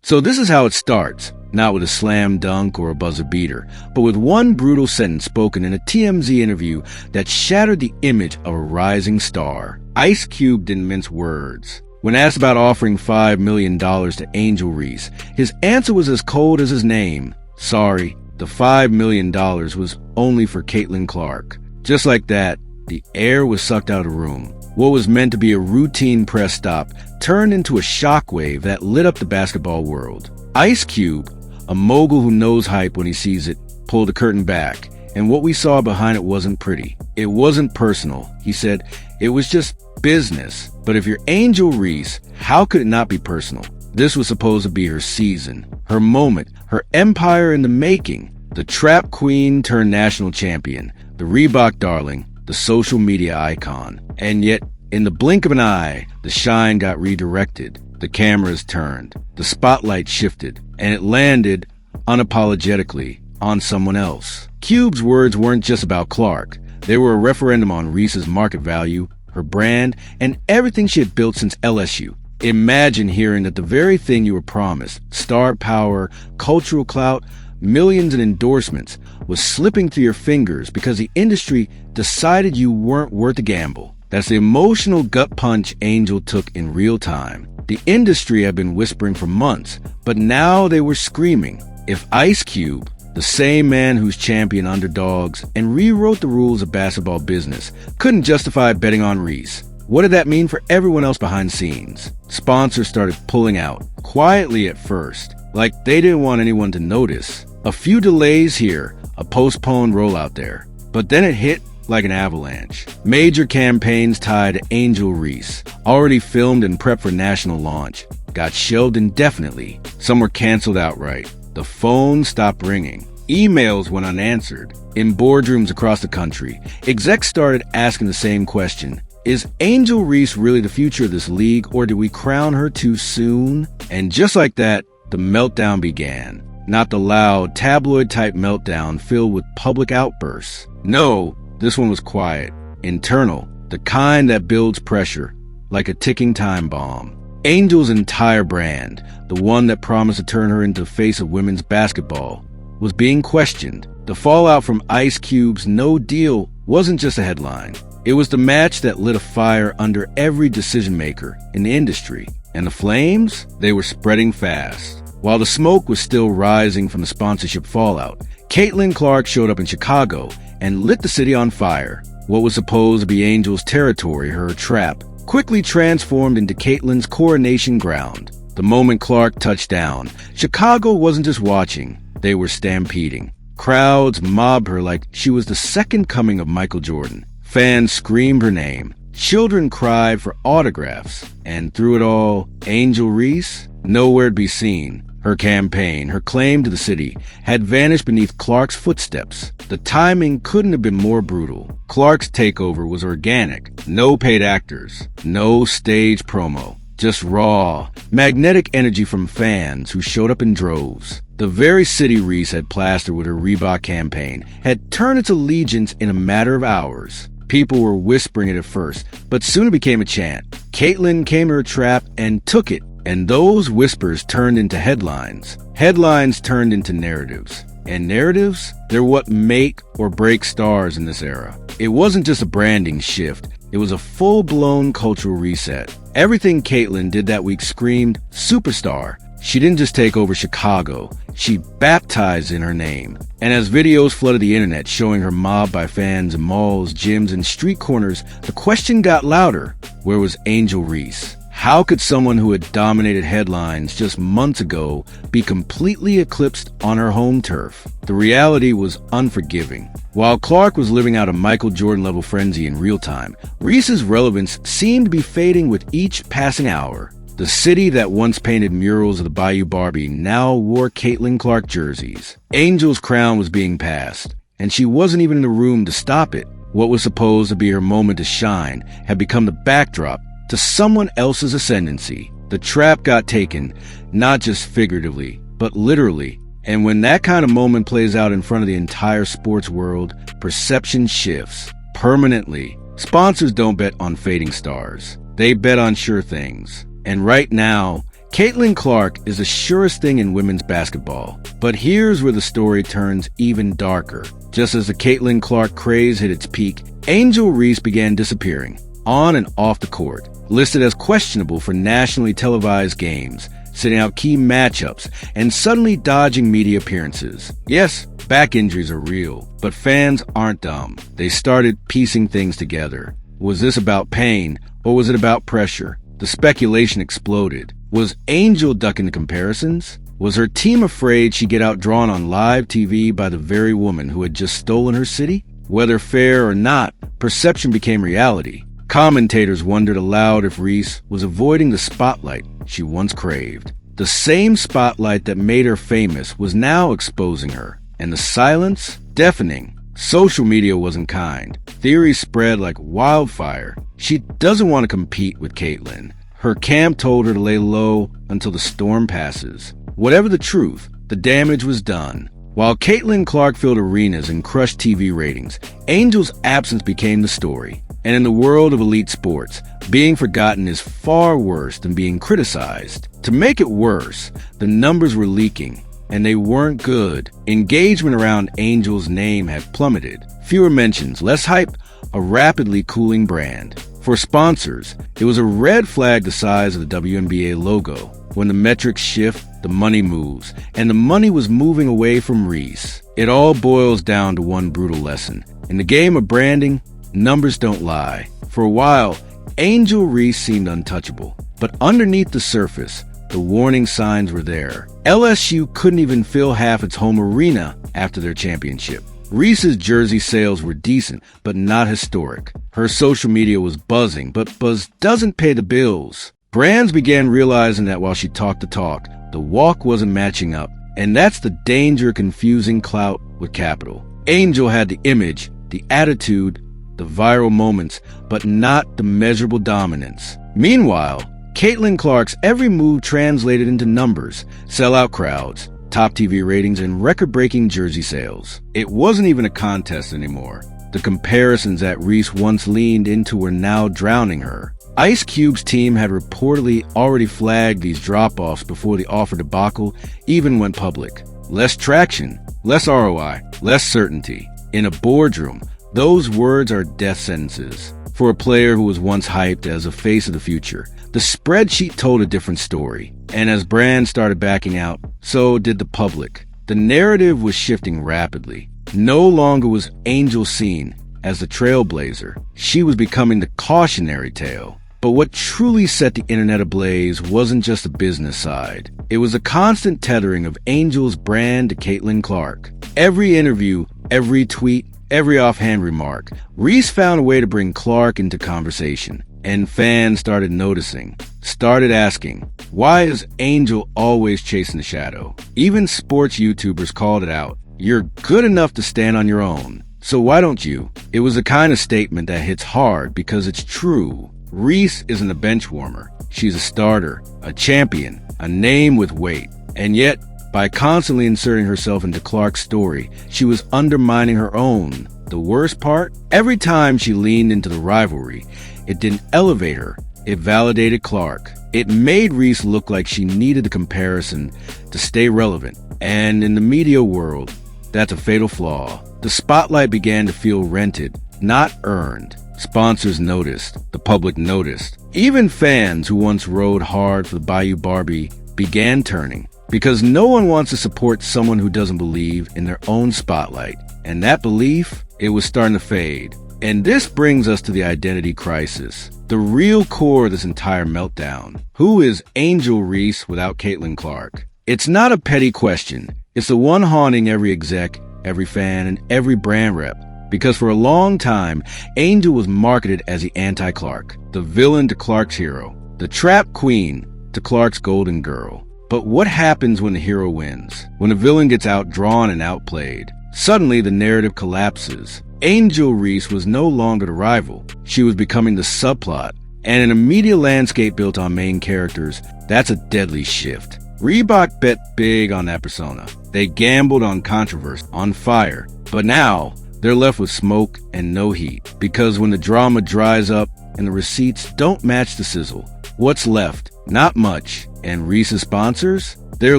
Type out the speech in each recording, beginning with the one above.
So this is how it starts, not with a slam dunk or a buzzer beater, but with one brutal sentence spoken in a TMZ interview that shattered the image of a rising star. Ice Cube didn't mince words. When asked about offering $5 million to Angel Reese, his answer was as cold as his name. Sorry, the $5 million was only for Caitlin Clark. Just like that, the air was sucked out of the room. What was meant to be a routine press stop turned into a shockwave that lit up the basketball world. Ice Cube, a mogul who knows hype when he sees it, pulled the curtain back, and what we saw behind it wasn't pretty. It wasn't personal. He said, it was just business. But if you're Angel Reese, how could it not be personal? This was supposed to be her season, her moment, her empire in the making. The trap queen turned national champion, the Reebok darling, the social media icon. And yet, in the blink of an eye, the shine got redirected. The cameras turned, the spotlight shifted, and it landed, unapologetically, on someone else. Cube's words weren't just about Clark. They were a referendum on Reese's market value, her brand, and everything she had built since LSU. Imagine hearing that the very thing you were promised, star power, cultural clout, millions in endorsements, was slipping through your fingers because the industry decided you weren't worth a gamble. That's the emotional gut punch Angel took in real time. The industry had been whispering for months, but now they were screaming. If Ice Cube, the same man who's championed underdogs and rewrote the rules of basketball business, couldn't justify betting on Reese, what did that mean for everyone else behind the scenes? Sponsors started pulling out, quietly at first, like they didn't want anyone to notice. A few delays here, a postponed rollout there. But then it hit like an avalanche. Major campaigns tied to Angel Reese, already filmed and prepped for national launch, got shelved indefinitely. Some were canceled outright. The phone stopped ringing. Emails went unanswered. In boardrooms across the country, execs started asking the same question. Is Angel Reese really the future of this league, or did we crown her too soon? And just like that, the meltdown began. Not the loud, tabloid-type meltdown filled with public outbursts. No, this one was quiet, internal, the kind that builds pressure, like a ticking time bomb. Angel's entire brand, the one that promised to turn her into the face of women's basketball, was being questioned. The fallout from Ice Cube's no deal wasn't just a headline. It was the match that lit a fire under every decision-maker in the industry. And the flames? They were spreading fast. While the smoke was still rising from the sponsorship fallout, Caitlin Clark showed up in Chicago and lit the city on fire. What was supposed to be Angel's territory, her trap, quickly transformed into Caitlin's coronation ground. The moment Clark touched down, Chicago wasn't just watching, they were stampeding. Crowds mobbed her like she was the second coming of Michael Jordan. Fans screamed her name. Children cried for autographs. And through it all, Angel Reese? Nowhere to be seen. Her campaign, her claim to the city, had vanished beneath Clark's footsteps. The timing couldn't have been more brutal. Clark's takeover was organic. No paid actors. No stage promo. Just raw, magnetic energy from fans who showed up in droves. The very city Reese had plastered with her Reebok campaign had turned its allegiance in a matter of hours. People were whispering it at first, but soon it became a chant. Caitlin came to her trap and took it, and those whispers turned into headlines. Headlines turned into narratives. And narratives? They're what make or break stars in this era. It wasn't just a branding shift. It was a full-blown cultural reset. Everything Caitlin did that week screamed superstar. She didn't just take over Chicago. She baptized in her name. And as videos flooded the internet showing her mobbed by fans in malls, gyms, and street corners, the question got louder. Where was Angel Reese? How could someone who had dominated headlines just months ago be completely eclipsed on her home turf? The reality was unforgiving. While Clark was living out a Michael Jordan-level frenzy in real time, Reese's relevance seemed to be fading with each passing hour. The city that once painted murals of the Bayou Barbie now wore Caitlin Clark jerseys. Angel's crown was being passed, and she wasn't even in the room to stop it. What was supposed to be her moment to shine had become the backdrop to someone else's ascendancy. The trap got taken, not just figuratively, but literally. And when that kind of moment plays out in front of the entire sports world, perception shifts permanently. Sponsors don't bet on fading stars. They bet on sure things. And right now, Caitlin Clark is the surest thing in women's basketball. But here's where the story turns even darker. Just as the Caitlin Clark craze hit its peak, Angel Reese began disappearing, on and off the court, listed as questionable for nationally televised games, sitting out key matchups, and suddenly dodging media appearances. Yes, back injuries are real, but fans aren't dumb. They started piecing things together. Was this about pain, or was it about pressure? The speculation exploded. Was Angel ducking the comparisons? Was her team afraid she'd get outdrawn on live TV by the very woman who had just stolen her city? Whether fair or not, perception became reality. Commentators wondered aloud if Reese was avoiding the spotlight she once craved. The same spotlight that made her famous was now exposing her, and the silence, deafening. Social media wasn't kind. Theories spread like wildfire. She doesn't want to compete with Caitlin. Her camp told her to lay low until the storm passes. Whatever the truth, the damage was done. While Caitlin Clark filled arenas and crushed TV ratings, Angel's absence became the story. And in the world of elite sports, being forgotten is far worse than being criticized. To make it worse, the numbers were leaking, and they weren't good. Engagement around Angel's name had plummeted. Fewer mentions, less hype, a rapidly cooling brand. For sponsors, it was a red flag the size of the WNBA logo. When the metrics shift, the money moves, and the money was moving away from Reese. It all boils down to one brutal lesson. In the game of branding, numbers don't lie. For a while, Angel Reese seemed untouchable, but underneath the surface, the warning signs were there. LSU couldn't even fill half its home arena after their championship. Reese's jersey sales were decent, but not historic. Her social media was buzzing, but buzz doesn't pay the bills. Brands began realizing that while she talked the talk, the walk wasn't matching up. And that's the danger of confusing clout with capital. Angel had the image, the attitude, the viral moments, but not the measurable dominance. Meanwhile, Caitlin Clark's every move translated into numbers, sellout crowds, top TV ratings, and record-breaking jersey sales. It wasn't even a contest anymore. The comparisons that Reese once leaned into were now drowning her. Ice Cube's team had reportedly already flagged these drop-offs before the offer debacle even went public. Less traction, less ROI, less certainty. In a boardroom, those words are death sentences. For a player who was once hyped as a face of the future, the spreadsheet told a different story. And as brands started backing out, so did the public. The narrative was shifting rapidly. No longer was Angel seen as the trailblazer. She was becoming the cautionary tale. But what truly set the internet ablaze wasn't just the business side. It was a constant tethering of Angel's brand to Caitlin Clark. Every interview, every tweet, every offhand remark, Reese found a way to bring Clark into conversation. And fans started noticing, started asking, why is Angel always chasing the shadow? Even sports YouTubers called it out. You're good enough to stand on your own, so why don't you? It was the kind of statement that hits hard because it's true. Reese isn't a bench warmer. She's a starter, a champion, a name with weight. And yet, by constantly inserting herself into Clark's story, she was undermining her own. The worst part? Every time she leaned into the rivalry, it didn't elevate her. It validated Clark. It made Reese look like she needed the comparison to stay relevant. And in the media world, that's a fatal flaw. The spotlight began to feel rented, not earned. Sponsors noticed. The public noticed. Even fans who once rode hard for the Bayou Barbie began turning. Because no one wants to support someone who doesn't believe in their own spotlight. And that belief, it was starting to fade. And this brings us to the identity crisis. The real core of this entire meltdown. Who is Angel Reese without Caitlin Clark? It's not a petty question. It's the one haunting every exec, every fan, and every brand rep. Because for a long time, Angel was marketed as the anti-Clark, the villain to Clark's hero, the trap queen to Clark's golden girl. But what happens when the hero wins? When the villain gets outdrawn and outplayed? Suddenly, the narrative collapses. Angel Reese was no longer the rival. She was becoming the subplot. And in a media landscape built on main characters, that's a deadly shift. Reebok bet big on that persona. They gambled on controversy, on fire. But now, they're left with smoke and no heat. Because when the drama dries up and the receipts don't match the sizzle, what's left? Not much. And Reese's sponsors? They're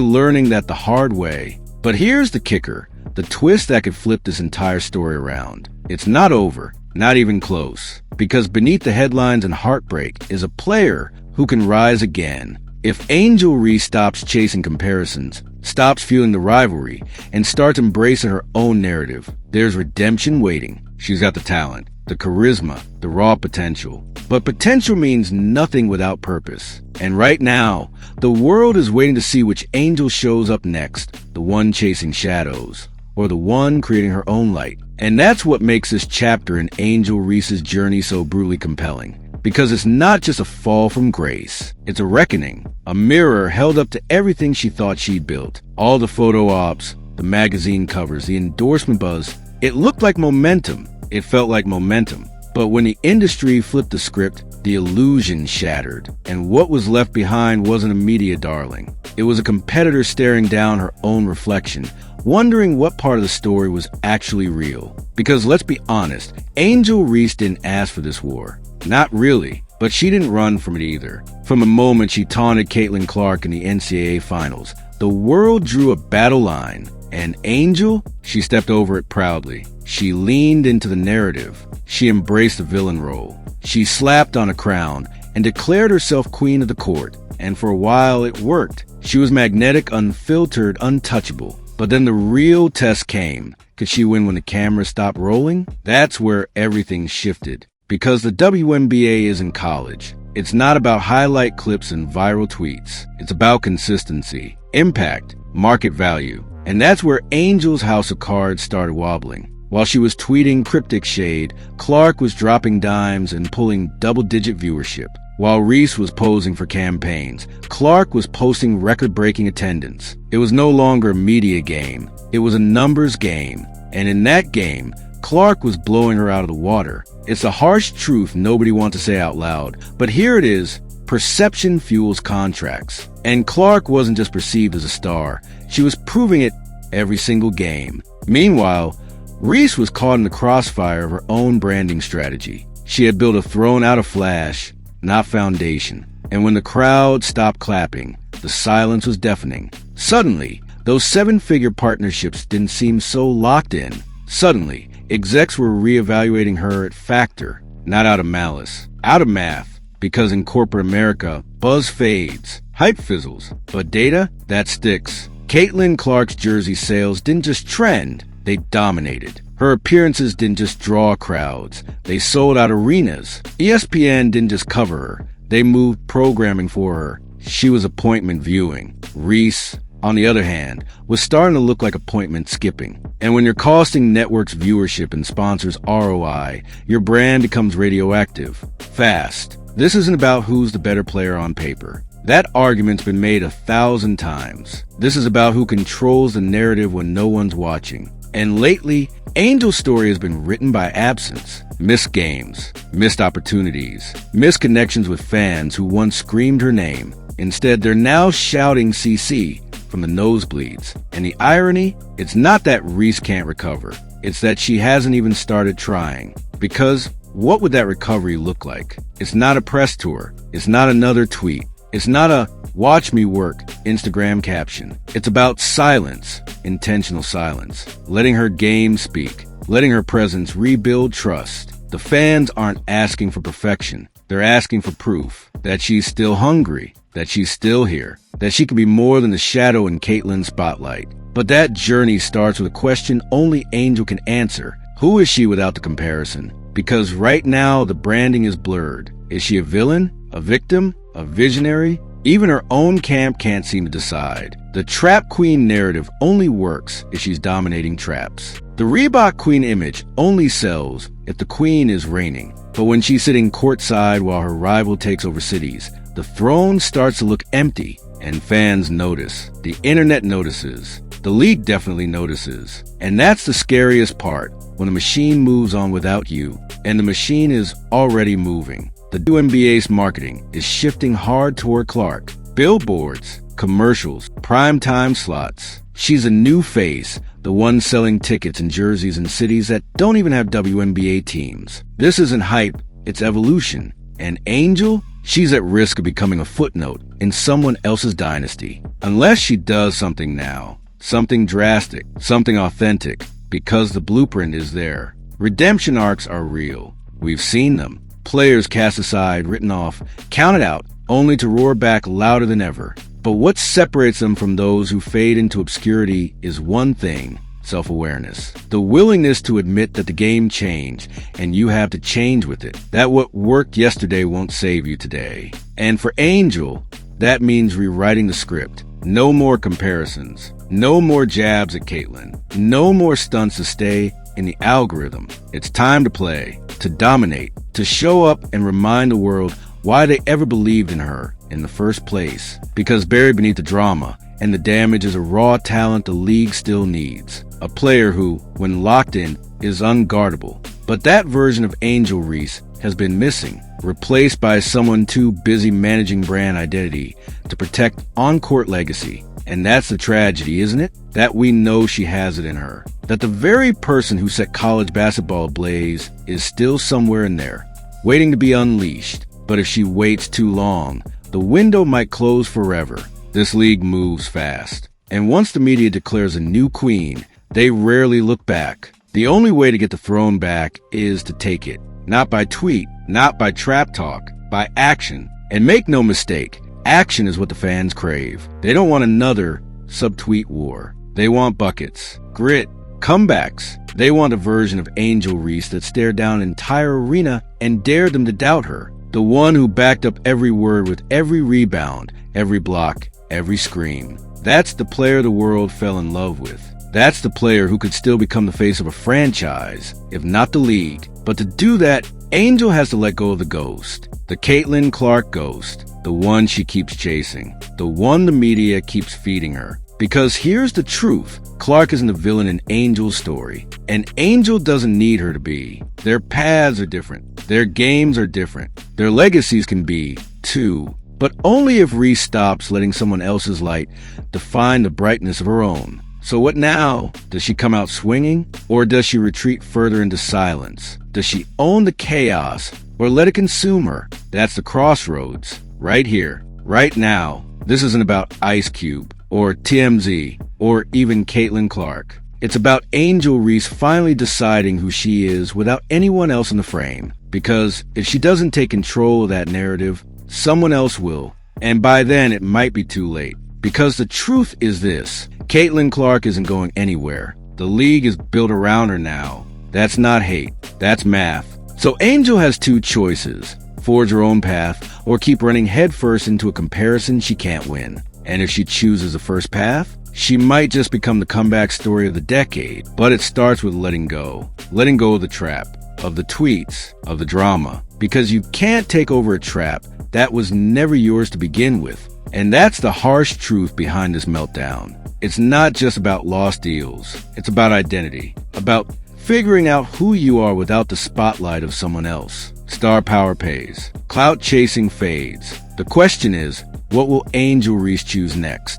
learning that the hard way. But here's the kicker, the twist that could flip this entire story around. It's not over, not even close. Because beneath the headlines and heartbreak is a player who can rise again. If Angel Reese stops chasing comparisons, stops fueling the rivalry, and starts embracing her own narrative, there's redemption waiting. She's got the talent, the charisma, the raw potential. But potential means nothing without purpose. And right now, the world is waiting to see which angel shows up next, the one chasing shadows, or the one creating her own light. And that's what makes this chapter in Angel Reese's journey so brutally compelling. Because it's not just a fall from grace, it's a reckoning, a mirror held up to everything she thought she'd built. All the photo ops, the magazine covers, the endorsement buzz, it looked like momentum. It felt like momentum. But when the industry flipped the script, the illusion shattered, and what was left behind wasn't a media darling. It was a competitor staring down her own reflection, wondering what part of the story was actually real. Because let's be honest, Angel Reese didn't ask for this war. Not really, but she didn't run from it either. From the moment she taunted Caitlin Clark in the NCAA finals, the world drew a battle line. And Angel, she stepped over it proudly. She leaned into the narrative. She embraced the villain role. She slapped on a crown and declared herself queen of the court. And for a while it worked. She was magnetic, unfiltered, untouchable. But then the real test came. Could she win when the camera stopped rolling? That's where everything shifted. Because the WNBA isn't college. It's not about highlight clips and viral tweets. It's about consistency, impact, market value. And that's where Angel's house of cards started wobbling. While she was tweeting cryptic shade, Clark was dropping dimes and pulling double-digit viewership. While Reese was posing for campaigns, Clark was posting record-breaking attendance. It was no longer a media game. It was a numbers game. And in that game, Clark was blowing her out of the water. It's a harsh truth nobody wants to say out loud, but here it is. Perception fuels contracts. And Clark wasn't just perceived as a star. She was proving it every single game. Meanwhile, Reese was caught in the crossfire of her own branding strategy. She had built a throne out of flash, not foundation. And when the crowd stopped clapping, the silence was deafening. Suddenly, those seven-figure partnerships didn't seem so locked in. Suddenly, execs were reevaluating her at factor, not out of malice, out of math. Because in corporate America, buzz fades, hype fizzles, but data, that sticks. Caitlin Clark's jersey sales didn't just trend, they dominated. Her appearances didn't just draw crowds, they sold out arenas. ESPN didn't just cover her, they moved programming for her. She was appointment viewing. Reese, on the other hand, was starting to look like appointment skipping. And when you're costing networks viewership and sponsors ROI, your brand becomes radioactive, fast. This isn't about who's the better player on paper. That argument's been made 1,000 times. This is about who controls the narrative when no one's watching. And lately, Angel's story has been written by absence. Missed games, missed opportunities, missed connections with fans who once screamed her name. Instead, they're now shouting CC from the nosebleeds. And the irony? It's not that Reese can't recover. It's that she hasn't even started trying. Because what would that recovery look like? It's not a press tour. It's not another tweet. It's not a watch me work Instagram caption. It's about silence, intentional silence, letting her game speak, letting her presence rebuild trust. The fans aren't asking for perfection. They're asking for proof that she's still hungry, that she's still here, that she can be more than the shadow in Caitlin's spotlight. But that journey starts with a question only Angel can answer. Who is she without the comparison? Because right now, the branding is blurred. Is she a villain? A victim? A visionary? Even her own camp can't seem to decide. The trap queen narrative only works if she's dominating traps. The Reebok queen image only sells if the queen is reigning. But when she's sitting courtside while her rival takes over cities, the throne starts to look empty, and fans notice. The internet notices. The league definitely notices. And that's the scariest part, when the machine moves on without you, and the machine is already moving. The WNBA's marketing is shifting hard toward Clark. Billboards, commercials, primetime slots. She's a new face, the one selling tickets and jerseys in cities that don't even have WNBA teams. This isn't hype, it's evolution. And Angel, she's at risk of becoming a footnote in someone else's dynasty. Unless she does something now, something drastic, something authentic, because the blueprint is there. Redemption arcs are real. We've seen them. Players cast aside, written off, counted out, only to roar back louder than ever. But what separates them from those who fade into obscurity is one thing: self-awareness. The willingness to admit that the game changed and you have to change with it. That what worked yesterday won't save you today. And for Angel, that means rewriting the script. No more comparisons. No more jabs at Caitlyn. No more stunts to stay in the algorithm. It's time to play, to dominate, to show up and remind the world why they ever believed in her in the first place. Because buried beneath the drama and the damage is a raw talent the league still needs. A player who, when locked in, is unguardable. But that version of Angel Reese has been missing, replaced by someone too busy managing brand identity to protect on-court legacy. And that's the tragedy, isn't it? That we know she has it in her. That the very person who set college basketball ablaze is still somewhere in there, waiting to be unleashed. But if she waits too long, the window might close forever. This league moves fast. And once the media declares a new queen, they rarely look back. The only way to get the throne back is to take it. Not by tweet, not by trap talk, by action. And make no mistake, action is what the fans crave. They don't want another subtweet war. They want buckets, grit, comebacks. They want a version of Angel Reese that stared down an entire arena and dared them to doubt her. The one who backed up every word with every rebound, every block, every scream. That's the player the world fell in love with. That's the player who could still become the face of a franchise, if not the league. But to do that, Angel has to let go of the ghost. The Caitlyn Clark ghost. The one she keeps chasing. The one the media keeps feeding her. Because here's the truth. Clark isn't the villain in Angel's story. And Angel doesn't need her to be. Their paths are different. Their games are different. Their legacies can be, too. But only if Reese stops letting someone else's light define the brightness of her own. So what now? Does she come out swinging? Or does she retreat further into silence? Does she own the chaos? Or let it consume her? That's the Crossroads. Right here. Right now. This isn't about Ice Cube, or TMZ, or even Caitlyn Clark. It's about Angel Reese finally deciding who she is without anyone else in the frame. Because if she doesn't take control of that narrative, someone else will. And by then, it might be too late. Because the truth is this: Caitlyn Clark isn't going anywhere. The league is built around her now. That's not hate. That's math. So Angel has two choices: forge her own path, or keep running headfirst into a comparison she can't win. And if she chooses the first path, she might just become the comeback story of the decade. But it starts with letting go. Letting go of the trap, of the tweets, of the drama. Because you can't take over a trap that was never yours to begin with. And that's the harsh truth behind this meltdown. It's not just about lost deals. It's about identity. About figuring out who you are without the spotlight of someone else. Star power pays. Clout chasing fades. The question is, what will Angel Reese choose next?